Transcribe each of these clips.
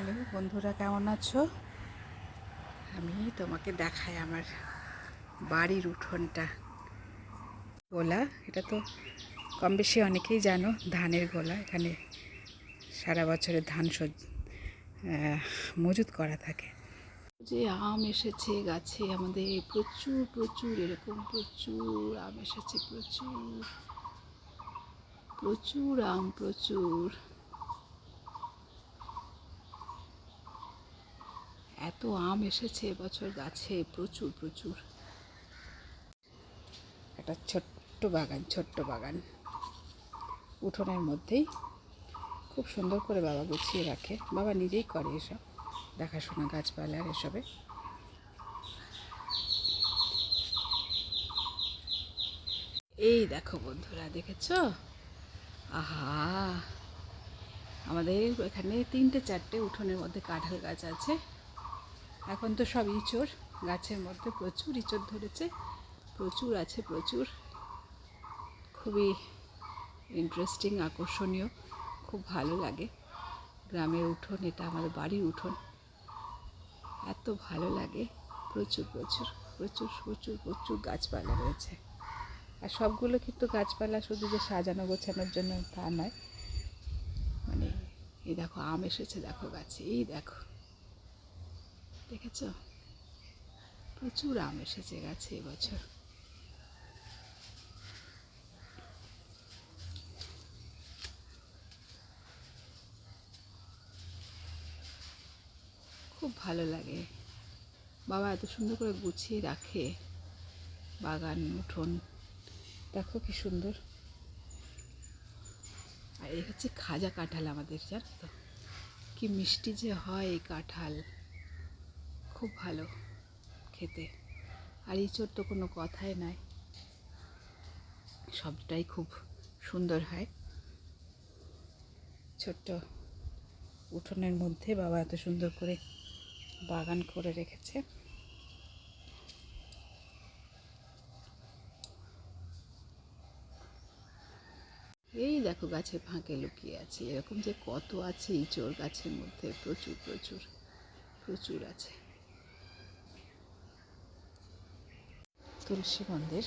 Hello বন্ধুরা, কেমন আছো? আমি তোমাকে দেখাই আমার বাড়ির উঠোনটা। গোলা, এটা তো কম বেশি অনেকেই জানো, ধানের গোলা। এখানে সারা বছরের ধান মজুত করা থাকে। যে আম এসেছে গাছে আমাদের, প্রচুর প্রচুর এরকম প্রচুর আম এসেছে, প্রচুর প্রচুর আম, প্রচুর। এত আম এসেছে এবছর গাছে, প্রচুর প্রচুর। একটা ছোট্ট বাগান উঠোনের মধ্যেই, খুব সুন্দর করে বাবা গুছিয়ে রাখে। বাবা নিজেই করে এসব দেখাশোনা, গাছপালার এসবে। এই দেখো বন্ধুরা, দেখেছো? আহা, আমাদের এখানে 3-4টে উঠোনের মধ্যে কাঁঠাল গাছ আছে। এখন তো সব ইঁচড়, গাছের মধ্যে প্রচুর ইঁচড় ধরেছে, প্রচুর আছে, প্রচুর। খুবই ইন্টারেস্টিং, আকর্ষণীয়, খুব ভালো লাগে। গ্রামের উঠোন, এটা আমাদের বাড়ির উঠোন, এত ভালো লাগে। প্রচুর প্রচুর প্রচুর প্রচুর প্রচুর গাছপালা রয়েছে। আর সবগুলো কিন্তু গাছপালা শুধু যে সাজানো গোছানোর জন্য তা নয়। মানে এই দেখো আম এসেছে, দেখো গাছে, এই দেখো, দেখেছো? প্রচুর আম এসেছে গাছে এবছর। খুব ভালো লাগে। বাবা এত সুন্দর করে গুছিয়ে রাখে বাগান, উঠোন। দেখো কি সুন্দর। আর এই হচ্ছে খাজা কাঁঠাল আমাদের, জানো তো? কি মিষ্টি যে হয় এই কাঁঠাল, খুব ভালো খেতে। আর ইঁচড় তো কোনো কথাই নাই, সবটাই খুব সুন্দর হয়। ছোট্ট উঠোনের মধ্যে বাবা এত সুন্দর করে বাগান করে রেখেছে। এই দেখো গাছের ফাঁকে লুকিয়ে আছে, এরকম যে কত আছে ইঁচড় গাছের মধ্যে, প্রচুর প্রচুর প্রচুর আছে। তুলসী মন্দির,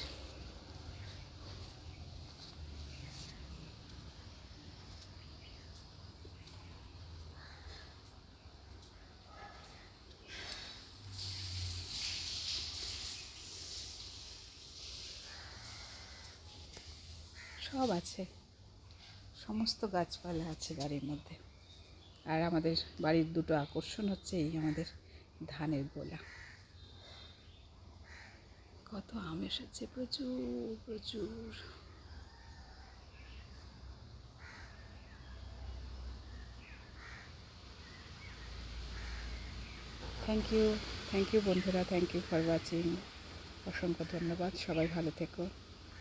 সব আছে, সমস্ত গাছপালা আছে বাড়ির মধ্যে। আর আমাদের বাড়ির দুটো আকর্ষণ হচ্ছে এই আমাদের ধানের গোলা। কত আম এসেছে, প্রচুর প্রচুর। থ্যাংক ইউ বন্ধুরা, থ্যাংক ইউ ফর ওয়াচিং। অসংখ্য ধন্যবাদ, সবাই ভালো থেকো।